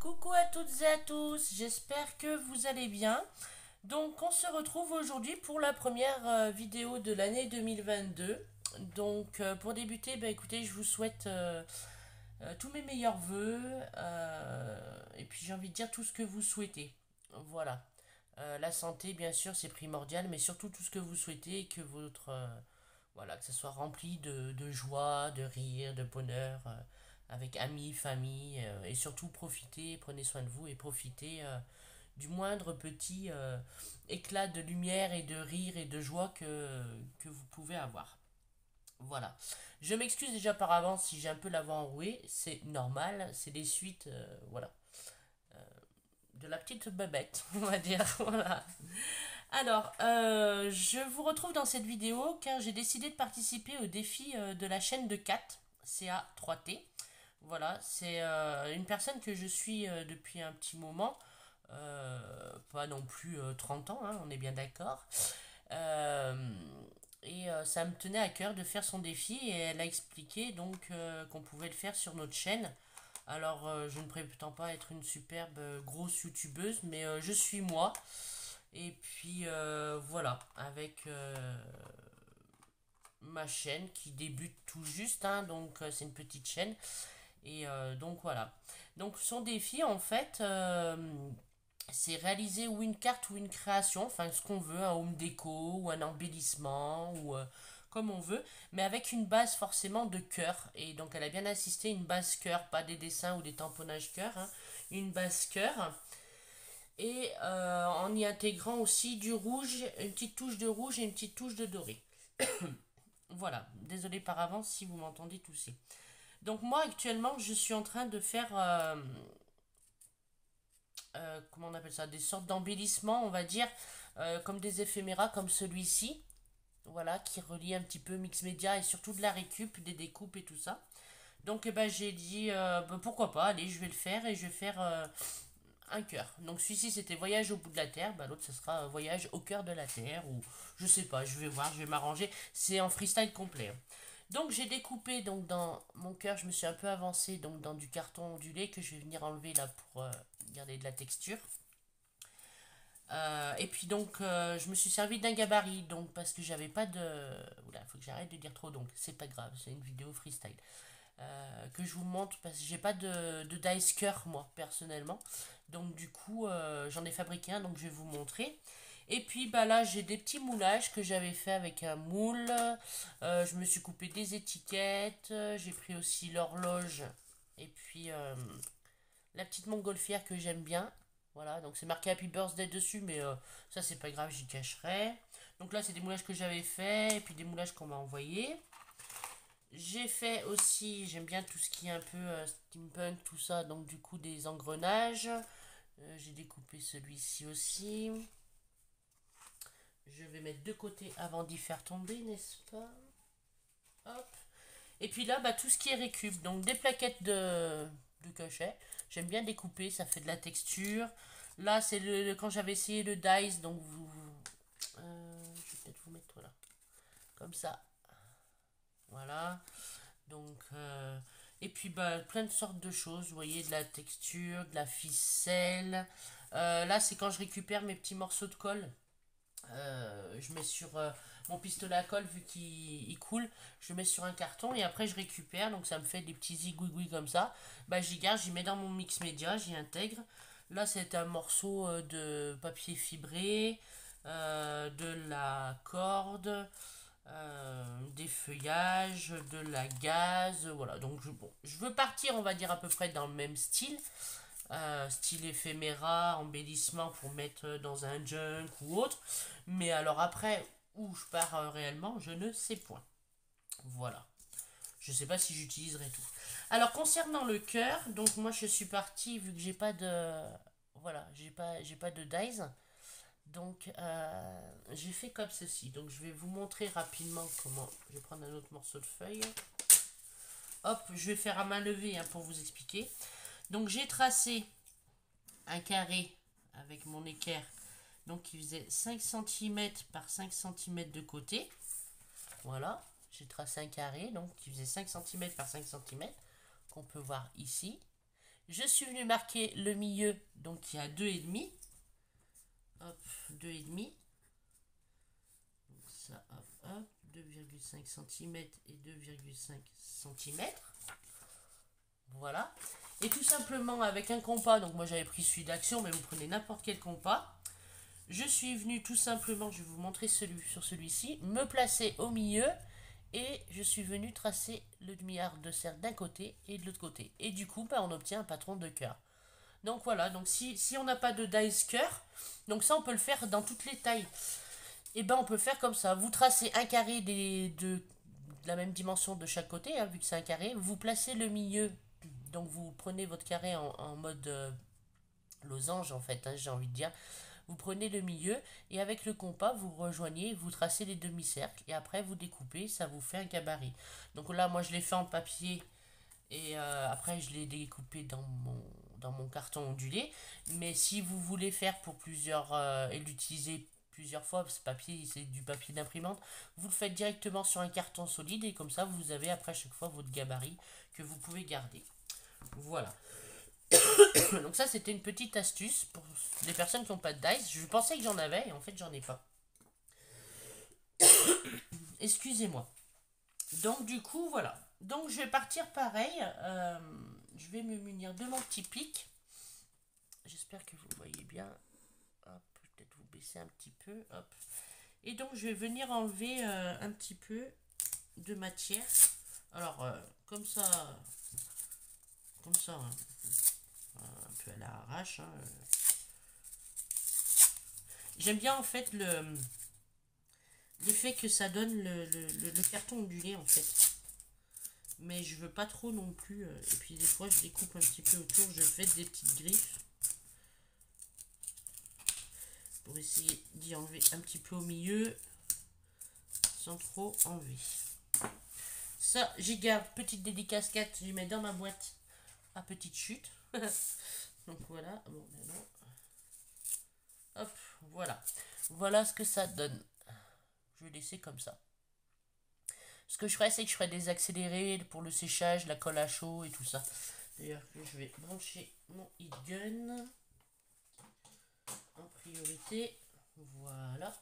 Coucou à toutes et à tous, j'espère que vous allez bien. Donc on se retrouve aujourd'hui pour la première vidéo de l'année 2022. Donc pour débuter, bah, écoutez, je vous souhaite tous mes meilleurs voeux et puis j'ai envie de dire tout ce que vous souhaitez. Voilà. La santé, bien sûr, c'est primordial, mais surtout tout ce que vous souhaitez et que votre voilà, que ce soit rempli de joie, de rire, de bonheur, avec amis, famille, et surtout profitez, prenez soin de vous et profitez du moindre petit éclat de lumière et de rire et de joie que vous pouvez avoir. Voilà. Je m'excuse déjà par avance si j'ai un peu la voix enrouée, c'est normal, c'est des suites, voilà, de la petite bébête, on va dire. Voilà. Alors, je vous retrouve dans cette vidéo car j'ai décidé de participer au défi de la chaîne de Kat, CA3T. Voilà, c'est une personne que je suis depuis un petit moment, pas non plus 30 ans, hein, on est bien d'accord. Euh, Ça me tenait à cœur de faire son défi et elle a expliqué donc qu'on pouvait le faire sur notre chaîne. Alors, je ne prétends pas être une superbe grosse youtubeuse, mais je suis moi. Et puis voilà, avec ma chaîne qui débute tout juste, hein, donc c'est une petite chaîne. Et donc voilà. Donc son défi en fait, c'est réaliser ou une carte ou une création, enfin ce qu'on veut, un home déco ou un embellissement ou comme on veut, mais avec une base forcément de cœur. Et donc elle a bien insisté, une base cœur, pas des dessins ou des tamponnages cœur, hein, une base cœur et en y intégrant aussi du rouge, une petite touche de rouge et une petite touche de doré. Voilà, désolé par avance si vous m'entendez tousser. Donc moi actuellement je suis en train de faire, comment on appelle ça, des sortes d'embellissements on va dire, comme des éphéméras comme celui-ci. Voilà, qui relie un petit peu mix média et surtout de la récup, des découpes et tout ça. Donc eh ben, j'ai dit pourquoi pas, allez je vais le faire et je vais faire un cœur. Donc celui-ci c'était voyage au bout de la terre, bah, l'autre ce sera voyage au cœur de la terre ou je sais pas, je vais voir, je vais m'arranger. C'est en freestyle complet, hein. Donc j'ai découpé donc dans mon cœur, je me suis un peu avancé donc dans du carton ondulé que je vais venir enlever là pour garder de la texture. Et puis donc je me suis servi d'un gabarit donc parce que j'avais pas de oula, faut que j'arrête de dire trop donc c'est pas grave, c'est une vidéo freestyle. Que je vous montre parce que j'ai pas de dice cœur moi personnellement. Donc du coup j'en ai fabriqué un donc je vais vous montrer. Et puis bah là j'ai des petits moulages que j'avais fait avec un moule. Je me suis coupé des étiquettes. J'ai pris aussi l'horloge et puis la petite montgolfière que j'aime bien. Voilà, donc c'est marqué Happy Birthday dessus, mais ça c'est pas grave, j'y cacherai. Donc là c'est des moulages que j'avais fait et puis des moulages qu'on m'a envoyés. J'ai fait aussi, j'aime bien tout ce qui est un peu steampunk, tout ça, donc du coup des engrenages. J'ai découpé celui-ci aussi. Je vais mettre de côté avant d'y faire tomber, n'est-ce pas? Hop. Et puis là, bah, tout ce qui est récup, donc des plaquettes de cachet. J'aime bien découper, ça fait de la texture. Là, c'est quand j'avais essayé le dice, donc je vais peut-être vous mettre là, comme ça. Voilà. Donc, et puis bah, plein de sortes de choses, vous voyez, de la texture, de la ficelle. Là, c'est quand je récupère mes petits morceaux de colle. Je mets sur mon pistolet à colle, vu qu'il coule, je le mets sur un carton et après je récupère, donc ça me fait des petits zigouigouis comme ça. Bah, j'y garde, j'y mets dans mon mix média, j'y intègre. Là, c'est un morceau de papier fibré, de la corde, des feuillages, de la gaze, voilà. Donc bon, je veux partir, on va dire à peu près dans le même style, style éphéméra, embellissement pour mettre dans un junk ou autre. Mais alors après, où je pars réellement, je ne sais point. Voilà. Je sais pas si j'utiliserai tout. Alors concernant le cœur, donc moi je suis partie vu que j'ai pas de voilà, j'ai pas de dies. Donc j'ai fait comme ceci. Donc je vais vous montrer rapidement comment. Je vais prendre un autre morceau de feuille. Hop, je vais faire à main levée hein, pour vous expliquer. Donc j'ai tracé un carré avec mon équerre. Donc qui faisait 5 cm par 5 cm de côté. Voilà. J'ai tracé un carré donc qui faisait 5 cm par 5 cm qu'on peut voir ici. Je suis venu marquer le milieu, donc il y a 2,5. Hop, 2,5. Donc ça, hop, hop, 2,5 cm et 2,5 cm. Voilà. Et tout simplement avec un compas, donc moi j'avais pris celui d'Action, mais vous prenez n'importe quel compas. Je suis venu tout simplement, je vais vous montrer sur celui-ci, me placer au milieu et je suis venu tracer le demi-arc de cercle d'un côté et de l'autre côté. Et du coup, bah, on obtient un patron de cœur. Donc voilà, donc si on n'a pas de dice cœur, donc ça on peut le faire dans toutes les tailles. Et ben on peut faire comme ça, vous tracez un carré de la même dimension de chaque côté, hein, vu que c'est un carré, vous placez le milieu, donc vous prenez votre carré en mode losange en fait, hein, j'ai envie de dire. Vous prenez le milieu et avec le compas, vous rejoignez, vous tracez les demi-cercles et après vous découpez, ça vous fait un gabarit. Donc là, moi je l'ai fait en papier et après je l'ai découpé dans mon carton ondulé. Mais si vous voulez faire pour plusieurs et l'utiliser plusieurs fois, ce papier c'est du papier d'imprimante, vous le faites directement sur un carton solide et comme ça vous avez après chaque fois votre gabarit que vous pouvez garder. Voilà. Donc ça c'était une petite astuce pour les personnes qui n'ont pas de dice. Je pensais que j'en avais et en fait j'en ai pas. Excusez-moi. Donc du coup voilà. Donc je vais partir pareil. Je vais me munir de mon petit pic. J'espère que vous voyez bien. Hop, peut-être vous baisser un petit peu. Hop. Et donc je vais venir enlever un petit peu de matière. Alors comme ça. Comme ça. Hein, un peu à l'arrache. Hein, J'aime bien en fait l'effet que ça donne le carton ondulé en fait. Mais je veux pas trop non plus. Et puis des fois je découpe un petit peu autour, je fais des petites griffes. Pour essayer d'y enlever un petit peu au milieu. Sans trop enlever. Ça, j'y garde. Petite dédicace 4, je mets dans ma boîte à petite chute. Donc voilà. Bon, maintenant. Hop, voilà. Voilà ce que ça donne. Je vais laisser comme ça. Ce que je ferai, c'est que je ferai des accélérés pour le séchage, la colle à chaud et tout ça. D'ailleurs, je vais brancher mon heat gun en priorité. Voilà.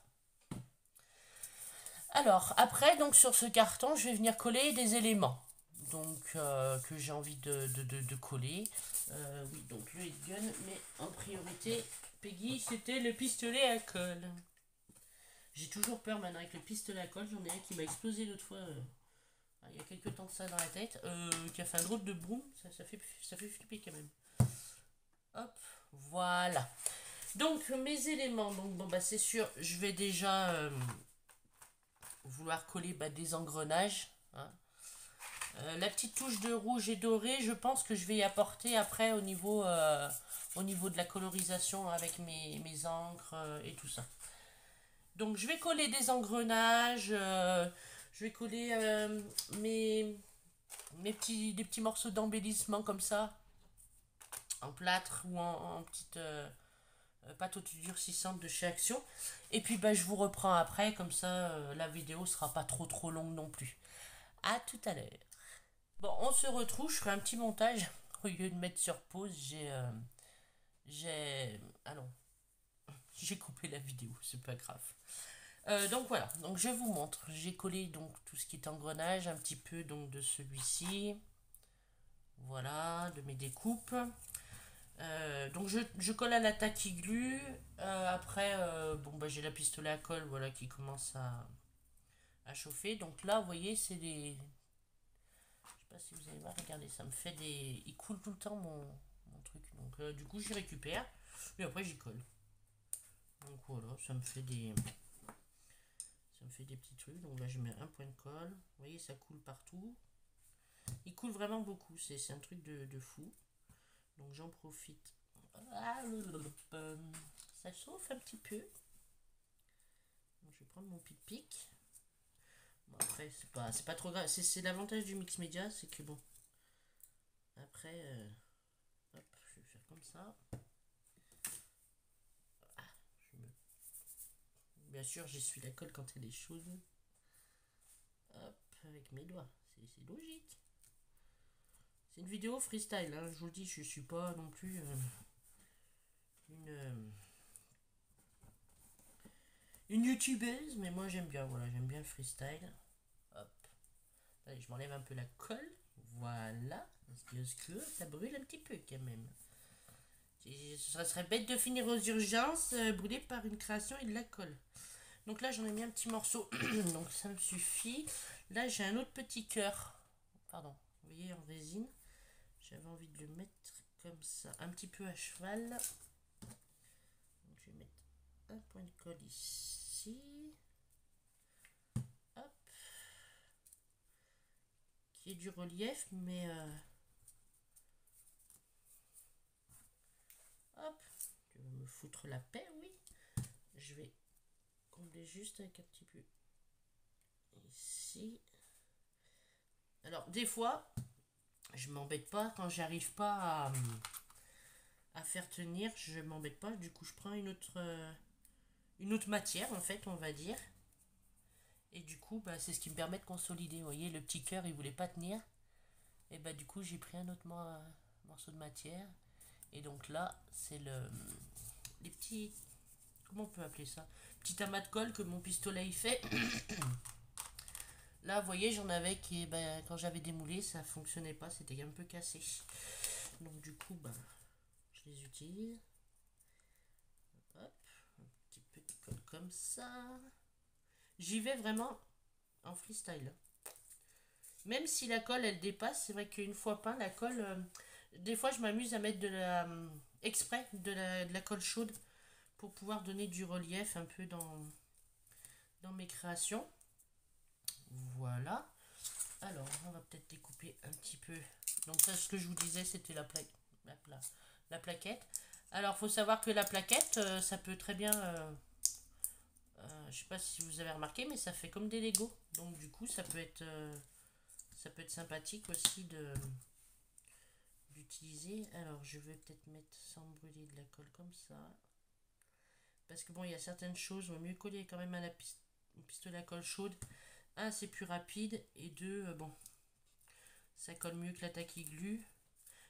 Alors, après, donc sur ce carton, je vais venir coller des éléments. Donc, que j'ai envie de coller. Oui, donc le heat gun, mais en priorité, Peggy, c'était le pistolet à colle. J'ai toujours peur maintenant avec le pistolet à colle. J'en ai un qui m'a explosé l'autre fois. Il y a quelques temps de ça dans la tête. Qui a fait un drôle de boom. Ça fait flipper quand même. Hop, voilà. Donc, mes éléments. Donc, bon, bah, c'est sûr, je vais déjà vouloir coller des engrenages. Hein. La petite touche de rouge et doré, je pense que je vais y apporter après au niveau de la colorisation avec mes encres et tout ça. Donc je vais coller des engrenages, je vais coller des petits morceaux d'embellissement comme ça, en plâtre ou en petite pâte durcissante de chez Action. Et puis je vous reprends après, comme ça la vidéo sera pas trop longue non plus. À tout à l'heure. Bon, on se retrouve, je ferai un petit montage. Au lieu de mettre sur pause, ah non, j'ai coupé la vidéo, c'est pas grave. Donc voilà, donc je vous montre. J'ai collé donc tout ce qui est engrenage, un petit peu donc de celui-ci. Voilà, de mes découpes. Donc je colle à la tacky glue. Après, j'ai la pistolet à colle, voilà, qui commence à chauffer. Donc là, vous voyez, c'est des... Je sais pas si vous allez voir, regardez, ça me fait des... Il coule tout le temps mon truc. Donc du coup, j'y récupère. Et après, j'y colle. Donc voilà, ça me fait des petits trucs. Donc là je mets un point de colle. Vous voyez, ça coule partout. Il coule vraiment beaucoup. C'est un truc de fou. Donc j'en profite. Ça chauffe un petit peu. Donc, je vais prendre mon pic-pic. Bon, après, c'est pas trop grave. C'est l'avantage du mix média, c'est que bon. Après, hop, je vais faire comme ça. Bien sûr, j'essuie la colle quand elle est chaude. Hop, avec mes doigts. C'est logique. C'est une vidéo freestyle, hein, je vous le dis, je suis pas non plus une youtubeuse, mais moi j'aime bien, voilà, j'aime bien le freestyle. Hop. Allez, je m'enlève un peu la colle. Voilà. Parce que ça brûle un petit peu quand même. Ça serait bête de finir aux urgences brûlé par une création et de la colle. Donc là j'en ai mis un petit morceau. Donc ça me suffit. Là j'ai un autre petit cœur. Pardon. Vous voyez en résine. J'avais envie de le mettre comme ça. Un petit peu à cheval. Donc je vais mettre un point de colle ici. Hop. Qui est du relief mais... Hop. Tu vas me foutre la paix, oui. Je vais combler juste avec un petit peu ici. Alors des fois je m'embête pas quand j'arrive pas à faire tenir, je m'embête pas, du coup je prends une autre matière en fait, on va dire, et du coup bah, c'est ce qui me permet de consolider. Vous voyez, le petit cœur il voulait pas tenir, et bah du coup j'ai pris un autre morceau de matière, et donc là c'est les petits, comment on peut appeler ça, petit amas de colle que mon pistolet il fait. Là, vous voyez, j'en avais qui, ben, quand j'avais démoulé, ça fonctionnait pas, c'était un peu cassé. Donc du coup, ben, je les utilise. Hop, un petit peu de colle comme ça. J'y vais vraiment en freestyle. Même si la colle, elle dépasse, c'est vrai qu'une fois peint, la colle... des fois, je m'amuse à mettre exprès de la colle chaude pour pouvoir donner du relief un peu dans mes créations. Voilà. Alors, on va peut-être découper un petit peu. Donc ça, ce que je vous disais, c'était la plaquette. Alors, faut savoir que la plaquette, ça peut très bien... je sais pas si vous avez remarqué, mais ça fait comme des Lego. Donc du coup, ça peut être sympathique aussi d'utiliser. Alors, je vais peut-être mettre sans brûler de la colle comme ça. Parce que bon, il y a certaines choses, il vaut mieux coller quand même à la pistolet à colle chaude. Un, c'est plus rapide. Et deux, bon, ça colle mieux que la taquiglu.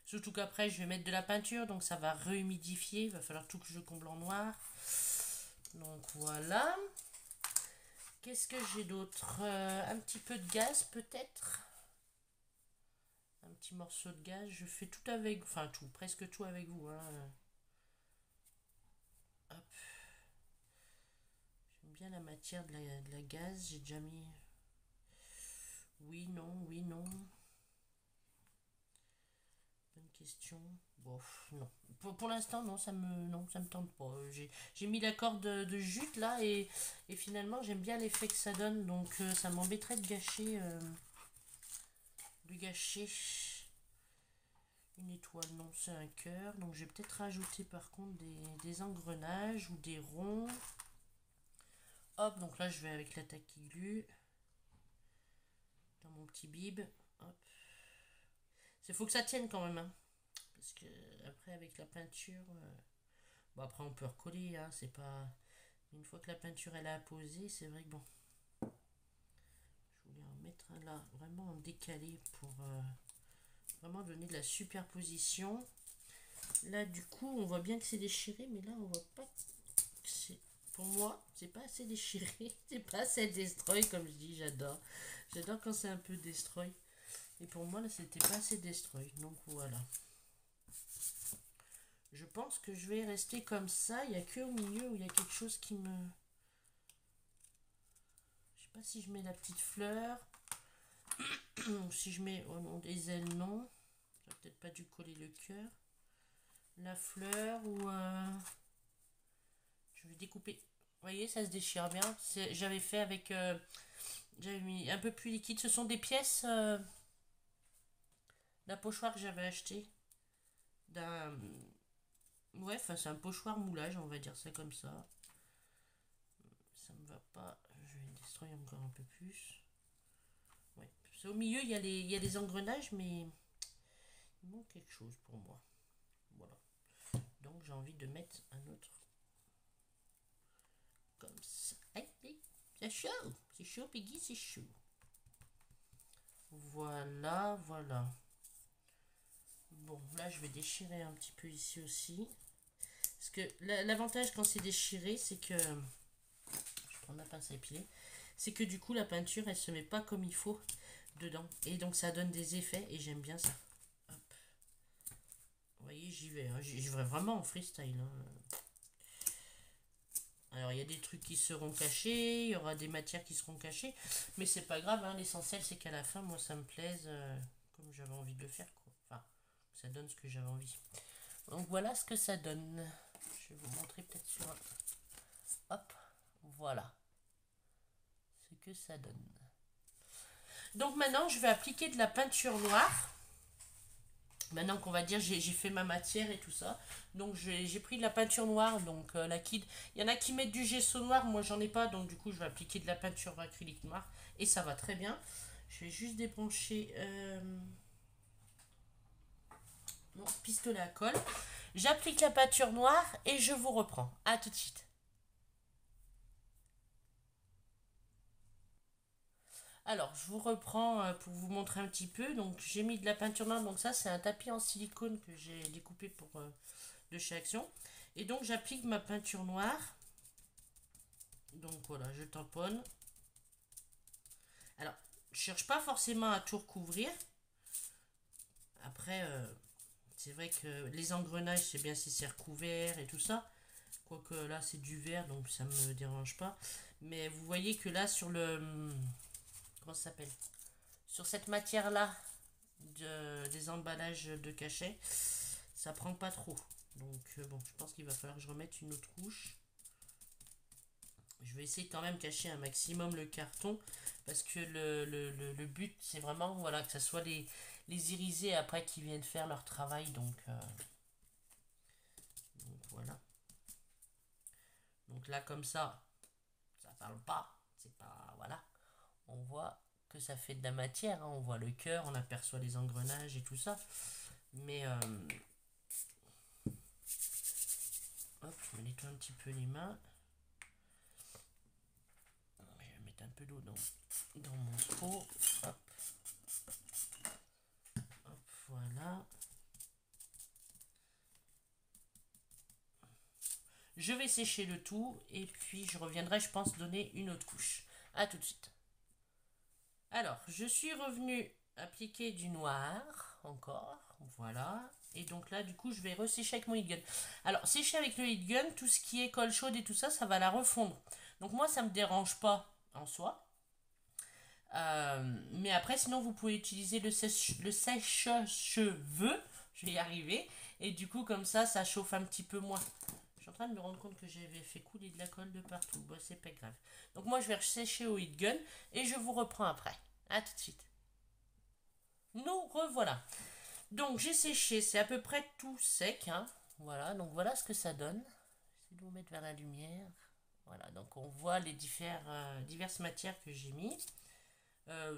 Surtout qu'après, je vais mettre de la peinture, donc ça va rehumidifier. Il va falloir tout que je comble en noir. Donc voilà. Qu'est-ce que j'ai d'autre? Un petit peu de gaz peut-être. Un petit morceau de gaz. Je fais tout avec... Enfin tout, presque tout avec vous. Hein. Hop. J'aime bien la matière de la gaz. J'ai déjà mis... Oui, non, oui, non. Bonne question. Bon, non. Pour l'instant, non, ça me tente pas. J'ai mis la corde de jute là et finalement j'aime bien l'effet que ça donne. Donc ça m'embêterait de gâcher une étoile. Non, c'est un cœur. Donc je vais peut-être rajouter par contre des engrenages ou des ronds. Hop, donc là je vais avec la taquiglu dans mon petit bib. Hop. Il faut que ça tienne quand même. Hein. Parce que après avec la peinture... Bon, après on peut recoller, hein, c'est pas... Une fois que la peinture elle a posé, c'est vrai que bon... Je voulais en mettre un là, vraiment en décalé pour vraiment donner de la superposition. Là du coup, on voit bien que c'est déchiré, mais là on voit pas que c'est... Pour moi, c'est pas assez déchiré, c'est pas assez destroy comme je dis, j'adore. J'adore quand c'est un peu destroy. Et pour moi, là, c'était pas assez destroy, donc voilà. Je pense que je vais rester comme ça. Il n'y a que au milieu où il y a quelque chose qui me... Je sais pas si je mets la petite fleur. Si je mets oh non, des ailes, non. J'aurais peut-être pas dû coller le cœur. La fleur ou... Je vais découper. Vous voyez, ça se déchire bien. J'avais fait avec... j'avais mis un peu plus liquide. Ce sont des pièces d'un pochoir que j'avais acheté. D'un... Ouais, enfin c'est un pochoir moulage, on va dire ça comme ça. Ça me va pas. Je vais détruire encore un peu plus. Ouais. Au milieu, il y a les engrenages, mais il manque quelque chose pour moi. Voilà. Donc j'ai envie de mettre un autre. Comme ça. Hey, c'est chaud. C'est chaud, Piggy, c'est chaud. Voilà, voilà. Bon, là, je vais déchirer un petit peu ici aussi. Parce que l'avantage quand c'est déchiré, c'est que... Je prends ma pince à épiler. C'est que du coup, la peinture, elle se met pas comme il faut dedans. Et donc, ça donne des effets et j'aime bien ça. Hop. Vous voyez, j'y vais. Hein. J'y vais vraiment en freestyle. Hein. Alors, il y a des trucs qui seront cachés, il y aura des matières qui seront cachées. Mais c'est pas grave, hein. L'essentiel, c'est qu'à la fin, moi, ça me plaise comme j'avais envie de le faire. Quoi. Enfin, ça donne ce que j'avais envie. Donc, voilà ce que ça donne. Je vais vous montrer peut-être sur un... Hop, voilà ce que ça donne. Donc maintenant, je vais appliquer de la peinture noire. Maintenant qu'on va dire j'ai fait ma matière et tout ça. Donc j'ai pris de la peinture noire, donc liquide. Il y en a qui mettent du gesso noir, moi j'en ai pas. Donc du coup, je vais appliquer de la peinture acrylique noire. Et ça va très bien. Je vais juste débrancher mon pistolet à colle. J'applique la peinture noire et je vous reprends. A tout de suite. Alors, je vous reprends pour vous montrer un petit peu. Donc, j'ai mis de la peinture noire. Donc, ça, c'est un tapis en silicone que j'ai découpé pour de chez Action. Et donc, j'applique ma peinture noire. Donc, voilà, je tamponne. Alors, je cherche pas forcément à tout recouvrir. Après, c'est vrai que les engrenages, c'est bien si c'est recouvert et tout ça. Quoique là, c'est du verre, donc ça me dérange pas. Mais vous voyez que là, sur le... Comment ça s'appelle? Sur cette matière-là, des emballages de cachet, ça prend pas trop. Donc bon, je pense qu'il va falloir que je remette une autre couche. Je vais essayer quand même cacher un maximum le carton parce que le but c'est vraiment voilà que ça soit les irisés après qui viennent faire leur travail. Donc voilà. Donc là comme ça parle pas. C'est pas voilà. On voit que ça fait de la matière. Hein. On voit le cœur, on aperçoit les engrenages et tout ça. Mais hop, je me nettoie un petit peu les mains. Je vais mettre un peu d'eau dans mon pot. Hop. Hop, voilà. Je vais sécher le tout et puis je reviendrai, je pense, donner une autre couche. A tout de suite. Alors, je suis revenue appliquer du noir encore. Voilà. Et donc là, du coup, je vais ressécher avec mon heat gun. Alors, sécher avec le heat gun, tout ce qui est colle chaude et tout ça, ça va la refondre. Donc moi, ça ne me dérange pas en soi. Mais après, sinon, vous pouvez utiliser le sèche-cheveux. Je vais y arriver. Et du coup, comme ça chauffe un petit peu moins. Je suis en train de me rendre compte que j'avais fait couler de la colle de partout. Bon, c'est pas grave. Donc moi, je vais sécher au heat gun. Et je vous reprends après. A tout de suite. Nous revoilà. Donc, j'ai séché. C'est à peu près tout sec. Hein. Voilà. Donc, voilà ce que ça donne. J'essaie de vous mettre vers la lumière. Voilà. Donc, on voit les diverses matières que j'ai mis.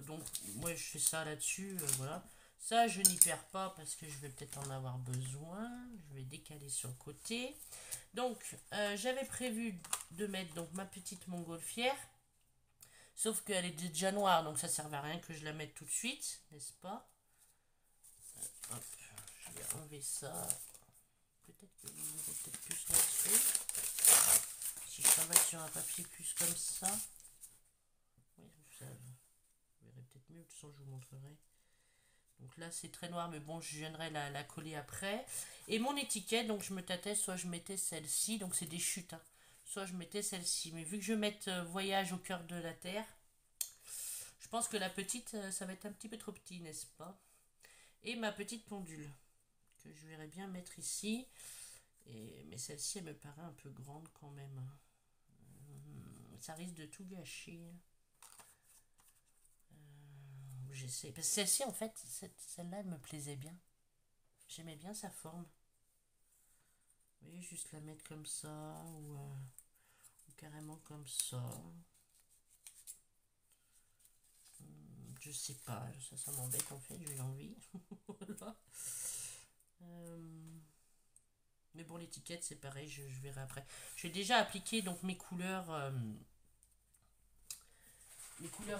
Donc moi je fais ça là-dessus, voilà. Ça je n'y perds pas parce que je vais peut-être en avoir besoin. Je vais décaler sur le côté. Donc j'avais prévu de mettre donc ma petite montgolfière. Sauf qu'elle est déjà noire, donc ça ne sert à rien que je la mette tout de suite, n'est-ce pas? Hop, je vais enlever ça. Peut-être que vous verrez peut-être plus là-dessus. Si je travaille sur un papier plus comme ça. Oui, ça verrez peut-être mieux, de toute façon je vous montrerai. Donc là c'est très noir, mais bon je viendrai la coller après. Et mon étiquette, donc je me tâtais, soit je mettais celle-ci, donc c'est des chutes, hein. Soit je mettais celle-ci. Mais vu que je vais mettre voyage au cœur de la terre, je pense que la petite, ça va être un petit peu trop petit, n'est-ce pas? Et ma petite pendule, que je verrais bien mettre ici. Mais celle-ci, elle me paraît un peu grande quand même. Ça risque de tout gâcher. J'essaie. Parce que celle-ci, en fait, celle-là, elle me plaisait bien. J'aimais bien sa forme. Vous voyez, juste la mettre comme ça ou carrément comme ça. Je sais pas, ça m'embête en fait, j'ai envie. Voilà. Mais bon, l'étiquette, c'est pareil, je verrai après. J'ai déjà appliqué donc mes couleurs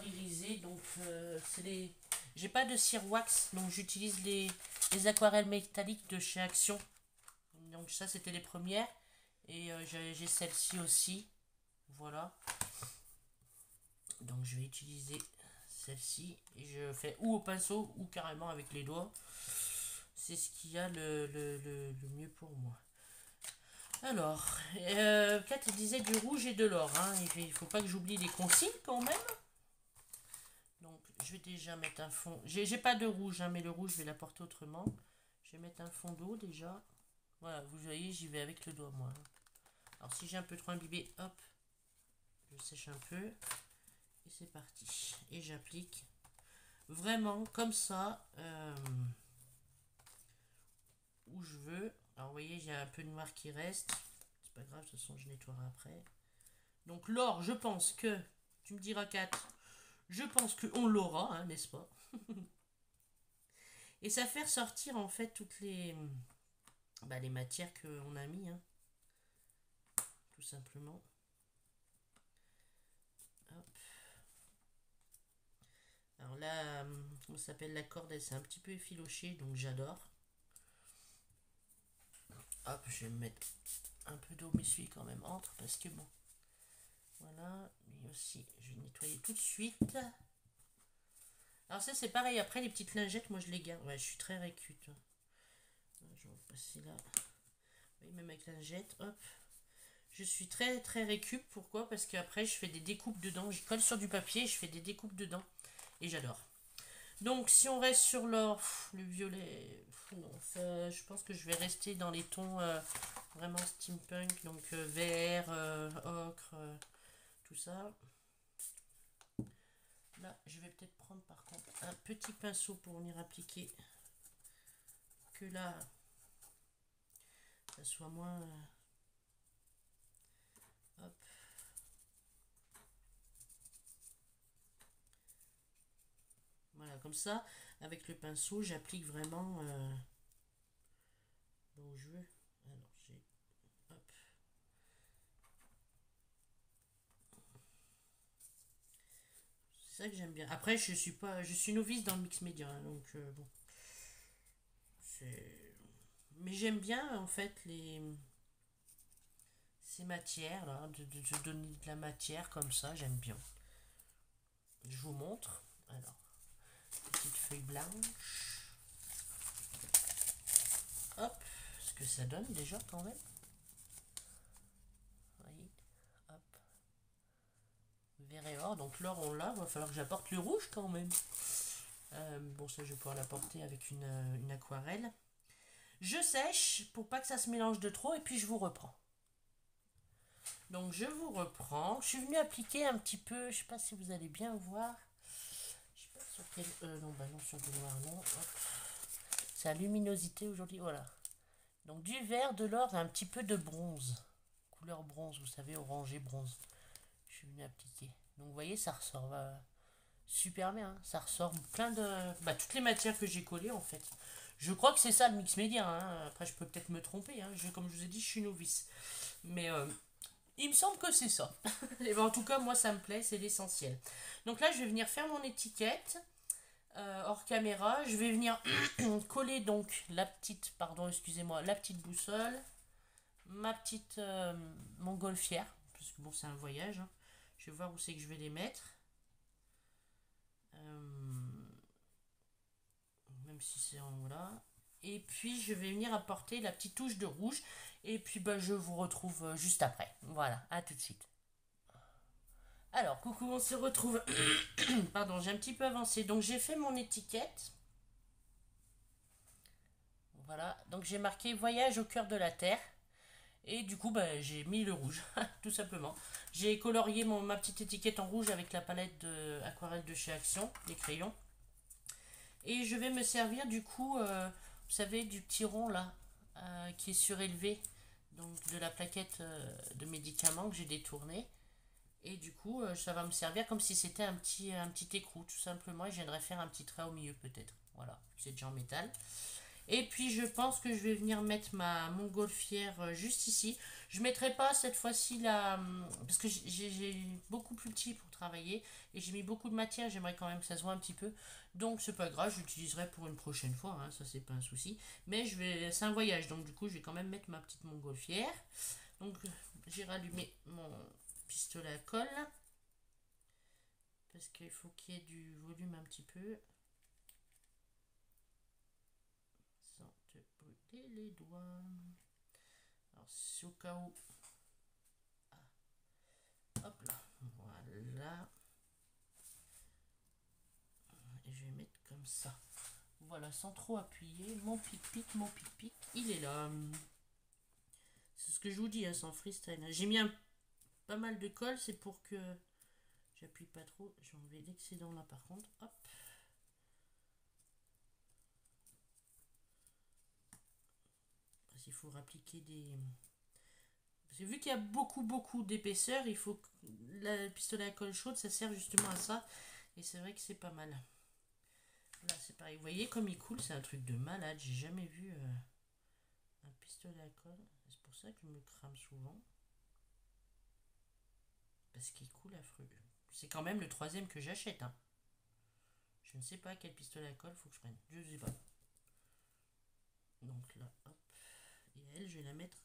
irisées, donc c'est les... J'ai pas de cire wax, donc j'utilise les aquarelles métalliques de chez Action. Donc ça, c'était les premières. Et j'ai celle-ci aussi. Voilà. Donc je vais utiliser celle-ci. Et je fais ou au pinceau ou carrément avec les doigts. C'est ce qu'il y a le mieux pour moi. Alors, Kat disait du rouge et de l'or. Hein. Il faut pas que j'oublie les consignes quand même. Donc, je vais déjà mettre un fond. J'ai pas de rouge, hein, mais le rouge, je vais l'apporter autrement. Je vais mettre un fond d'eau déjà. Voilà, vous voyez, j'y vais avec le doigt, moi. Alors, si j'ai un peu trop imbibé, hop, je sèche un peu. Et c'est parti. Et j'applique vraiment comme ça, où je veux. Alors, vous voyez, j'ai un peu de noir qui reste. C'est pas grave, de toute façon, je nettoierai après. Donc, l'or, je pense que, tu me diras 4. Je pense qu'on l'aura, hein, n'est-ce pas? Et ça fait ressortir en fait toutes les matières qu'on a mis, hein, tout simplement. Hop. Alors là, on s'appelle la corde, elle s'est un petit peu effilochée, donc j'adore. Hop, je vais me mettre un peu d'eau m'essuie quand même entre, parce que bon. Voilà, mais aussi, je vais nettoyer tout de suite. Alors ça c'est pareil, après les petites lingettes, moi je les garde. Ouais, je suis très récute. Je vais passer là. Oui, même avec lingette, hop. Je suis très très récup, pourquoi? Parce qu'après je fais des découpes dedans. Je colle sur du papier et je fais des découpes dedans. Et j'adore. Donc si on reste sur l'or, le violet, non, ça, je pense que je vais rester dans les tons vraiment steampunk. Donc vert, ocre, tout ça. Là, je vais peut-être prendre par contre un petit pinceau pour venir appliquer. Que là, ça soit moins... hop. Voilà, comme ça, avec le pinceau, j'applique vraiment là où je veux. Alors, j'ai... hop. C'est ça que j'aime bien. Après, je suis novice dans le mix média, hein, donc bon. Mais j'aime bien en fait ces matières là, de donner de la matière comme ça, j'aime bien. Je vous montre. Alors, petite feuille blanche. Hop, ce que ça donne déjà quand même. Voyez, hop. Vert et or, donc l'or on l'a, il va falloir que j'apporte le rouge quand même. Bon, ça je vais pouvoir l'apporter avec une aquarelle. Je sèche pour pas que ça se mélange de trop et puis je vous reprends. Donc je vous reprends. Je suis venue appliquer un petit peu, je sais pas si vous allez bien voir. Je sais pas sur quel... non, bah non, sur du noir, non. C'est à luminosité aujourd'hui, voilà. Donc du vert, de l'or et un petit peu de bronze. Couleur bronze, vous savez, orangé bronze. Je suis venue appliquer. Donc vous voyez, ça ressort super bien. Hein. Ça ressort plein de... toutes les matières que j'ai collées en fait. Je crois que c'est ça le mix média. Hein. Après, je peux peut-être me tromper. Hein. Comme je vous ai dit, je suis novice. Mais il me semble que c'est ça. Et ben, en tout cas, moi, ça me plaît. C'est l'essentiel. Donc là, je vais venir faire mon étiquette. Hors caméra. Je vais venir coller donc la petite... Pardon, excusez-moi. La petite boussole. Ma petite montgolfière. Parce que bon, c'est un voyage. Hein. Je vais voir où c'est que je vais les mettre. Même si c'est en haut là. Et puis je vais venir apporter la petite touche de rouge. Et puis je vous retrouve juste après. Voilà, à tout de suite. Alors, coucou, on se retrouve. Pardon, j'ai un petit peu avancé. Donc j'ai fait mon étiquette. Voilà, donc j'ai marqué voyage au cœur de la terre. Et du coup, j'ai mis le rouge, tout simplement. J'ai colorié ma petite étiquette en rouge avec la palette aquarelle de chez Action, les crayons. Et je vais me servir du coup, vous savez, du petit rond là, qui est surélevé, donc de la plaquette de médicaments que j'ai détourné. Et du coup, ça va me servir comme si c'était un petit écrou, tout simplement. Et je viendrai faire un petit trait au milieu peut-être. Voilà, c'est déjà en métal. Et puis je pense que je vais venir mettre ma montgolfière juste ici. Je mettrai pas cette fois-ci la... Parce que j'ai beaucoup plus petit pour travailler. Et j'ai mis beaucoup de matière, j'aimerais quand même que ça se voit un petit peu. Donc c'est pas grave, j'utiliserai pour une prochaine fois, hein, ça c'est pas un souci. Mais c'est un voyage, donc du coup je vais quand même mettre ma petite montgolfière. Donc j'ai rallumé mon pistolet à colle. Parce qu'il faut qu'il y ait du volume un petit peu. Sans te brûler les doigts. Alors c'est au cas où. Ah. Hop là. Voilà. Et je vais mettre comme ça. Voilà, sans trop appuyer. Mon pic-pic, il est là. C'est ce que je vous dis, hein, sans freestyle. J'ai mis pas mal de colle, c'est pour que j'appuie pas trop. J'ai enlevé l'excédent là par contre. Hop. Parce qu'il faut appliquer des... Parce que vu qu'il y a beaucoup d'épaisseur, il faut que la pistolet à colle chaude, ça sert justement à ça. Et c'est vrai que c'est pas mal. Là, c'est pareil. Vous voyez comme il coule, c'est un truc de malade. J'ai jamais vu un pistolet à colle. C'est pour ça que je me crame souvent. Parce qu'il coule affreux. C'est quand même le troisième que j'achète. Hein. Je ne sais pas quel pistolet à colle faut que je prenne. Je sais pas. Donc là, hop. Et elle, je vais la mettre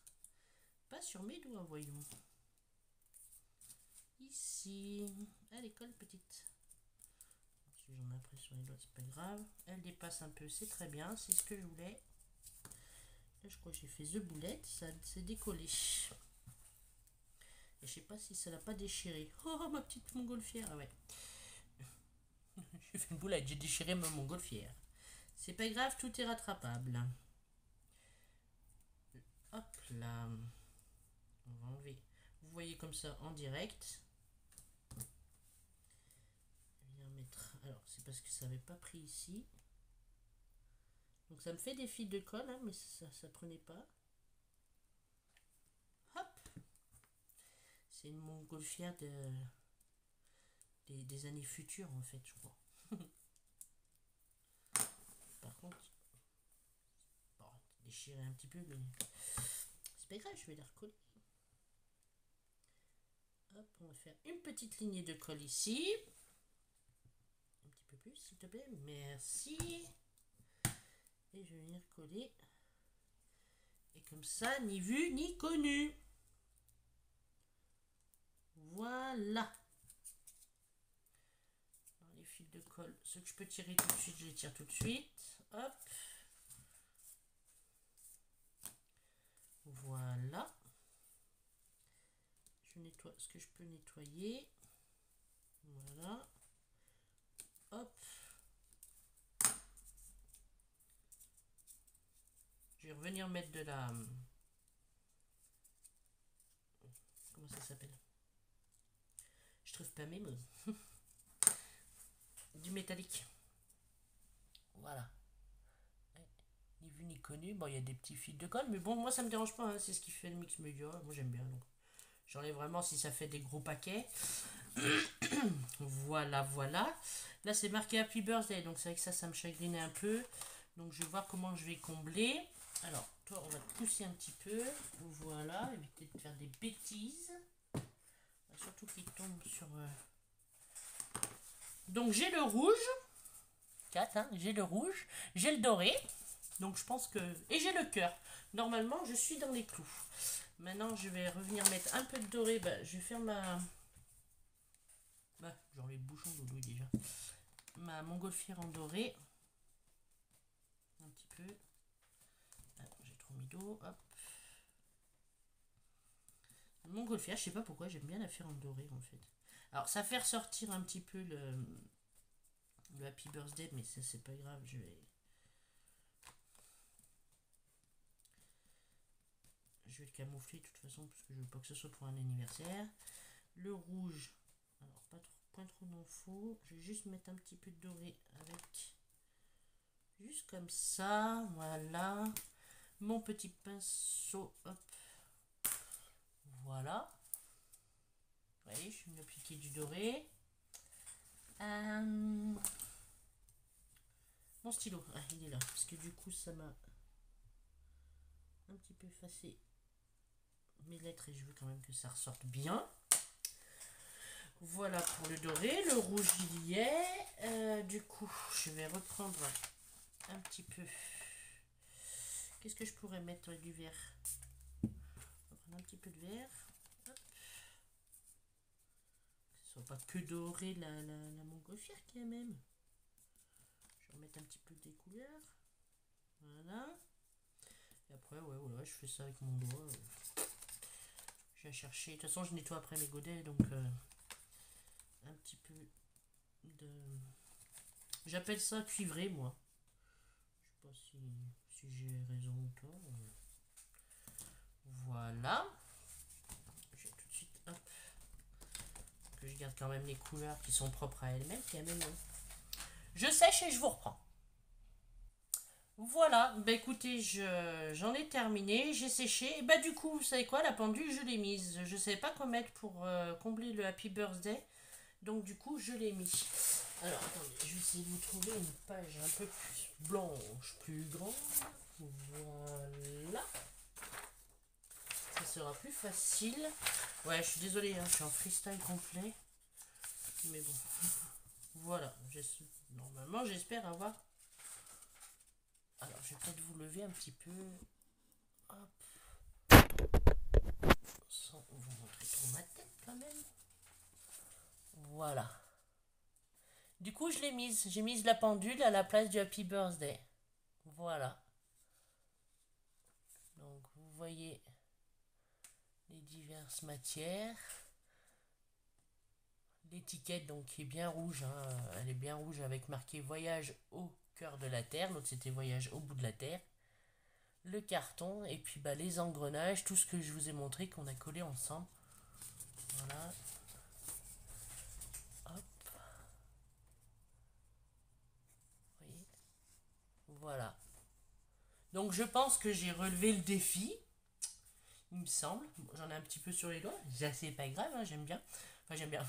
pas sur mes doigts, voyons. Ici. Elle colle petite. Si j'en ai après sur les doigts, c'est pas grave. Elle dépasse un peu, c'est très bien. C'est ce que je voulais. Là, je crois que j'ai fait the boulette. Ça s'est décollé. Et je sais pas si ça l'a pas déchiré. Oh, ma petite montgolfière. Ah ouais. J'ai fait une boulette, j'ai déchiré ma montgolfière. C'est pas grave, tout est rattrapable. Hop là. On va enlever. Vous voyez comme ça en direct. Venir mettre. Alors, c'est parce que ça n'avait pas pris ici. Donc ça me fait des fils de colle, hein, mais ça prenait pas. Hop. C'est une montgolfière des années futures en fait, je crois. Par contre, bon, déchirer un petit peu, mais c'est pas grave, je vais la recoller. Hop, on va faire une petite lignée de colle ici. Un petit peu plus, s'il te plaît. Merci. Et je vais venir coller. Et comme ça, ni vu ni connu. Voilà. Alors, les fils de colle, ceux que je peux tirer tout de suite, je les tire tout de suite. Hop. Voilà. Je nettoie ce que je peux nettoyer. Voilà. Hop. Je vais revenir mettre de la... Comment ça s'appelle? Je trouve pas mes mots. Du métallique. Voilà. Ni vu ni connu. Bon, il y a des petits fils de colle, mais bon, moi ça me dérange pas. Hein. C'est ce qui fait le mix média. Moi j'aime bien. Donc j'enlève vraiment si ça fait des gros paquets. Voilà, voilà. Là c'est marqué Happy Birthday, donc c'est vrai que ça me chagrinait un peu. Donc je vais voir comment je vais combler. Alors, toi, on va te pousser un petit peu. Voilà, éviter de faire des bêtises. Surtout qu'il tombe sur... Donc j'ai le rouge. 4, hein, j'ai le rouge. J'ai le doré. Donc je pense que... Et j'ai le cœur. Normalement, je suis dans les clous. Maintenant, je vais revenir mettre un peu de doré. Bah, je vais faire ma... Bah, genre les bouchons de l'eau déjà. Ma montgolfière en doré. Un petit peu. Ah, j'ai trop mis d'eau. Hop. Montgolfière, je sais pas pourquoi, j'aime bien la faire en doré en fait. Alors, ça fait ressortir un petit peu le Happy Birthday, mais ça c'est pas grave, je vais le camoufler de toute façon, parce que je veux pas que ce soit pour un anniversaire. Le rouge, alors pas trop, point trop non faux. Je vais juste mettre un petit peu de doré avec, juste comme ça, voilà. Mon petit pinceau, hop, voilà. Vous voyez, je vais m'appliquer du doré. Mon stylo, ah, il est là, parce que du coup ça m'a un petit peu effacer mes lettres et je veux quand même que ça ressorte bien. Voilà pour le doré, le rouge il y est. Du coup, je vais reprendre un petit peu. Qu'est-ce que je pourrais mettre du vert? On va prendre un petit peu de vert. Hop. Que ce soit pas que doré la montgolfière qui est même. Je vais remettre un petit peu des couleurs. Voilà. Et après, ouais, je fais ça avec mon doigt. Je vais chercher. De toute façon, je nettoie après mes godets, donc un petit peu de. J'appelle ça cuivré, moi. Je sais pas si j'ai raison ou pas. Voilà. Je vais tout de suite, hop, que je garde quand même les couleurs qui sont propres à elles-mêmes. Je sèche et je vous reprends. Voilà, bah écoutez, j'en ai terminé, j'ai séché, et bah du coup, vous savez quoi, la pendule, je l'ai mise. Je savais pas quoi mettre pour combler le Happy Birthday, donc du coup, je l'ai mis. Alors, attendez, je vais essayer de vous trouver une page un peu plus blanche, plus grande. Voilà. Ça sera plus facile. Ouais, je suis désolée, hein, je suis en freestyle complet. Mais bon, voilà, normalement, j'espère avoir... Alors, je vais peut-être vous lever un petit peu. Hop. Sans vous montrer trop ma tête quand même. Voilà. Du coup, je l'ai mise. J'ai mis la pendule à la place du Happy Birthday. Voilà. Donc, vous voyez les diverses matières. L'étiquette, donc, qui est bien rouge. Hein, elle est bien rouge avec marqué Voyage au cœur de la Terre. L'autre, c'était Voyage au bout de la Terre. Le carton et puis bah, les engrenages, tout ce que je vous ai montré qu'on a collé ensemble. Voilà. Hop. Vous voyez. Voilà. Donc je pense que j'ai relevé le défi. Il me semble. Bon, j'en ai un petit peu sur les doigts. C'est pas grave, hein, j'aime bien. Enfin j'aime bien.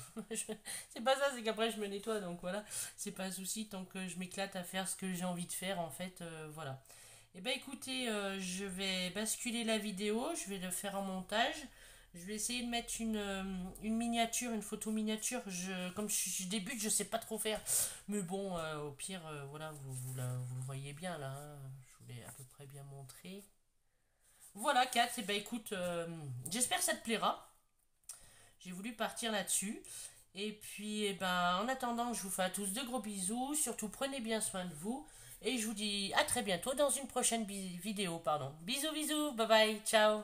C'est pas ça, c'est qu'après je me nettoie. Donc voilà. C'est pas un souci tant que je m'éclate à faire ce que j'ai envie de faire en fait. Voilà. Et ben écoutez, je vais basculer la vidéo, je vais le faire en montage. Je vais essayer de mettre une miniature, une photo miniature. Comme je débute, je sais pas trop faire. Mais bon, au pire, voilà, vous le voyez bien là. Hein. Je vous l'ai à peu près bien montré. Voilà, Kat, et ben écoute, j'espère que ça te plaira. J'ai voulu partir là-dessus. Et puis, eh ben, en attendant, je vous fais à tous de gros bisous. Surtout, prenez bien soin de vous. Et je vous dis à très bientôt dans une prochaine vidéo. Pardon. Bisous, bisous. Bye bye. Ciao.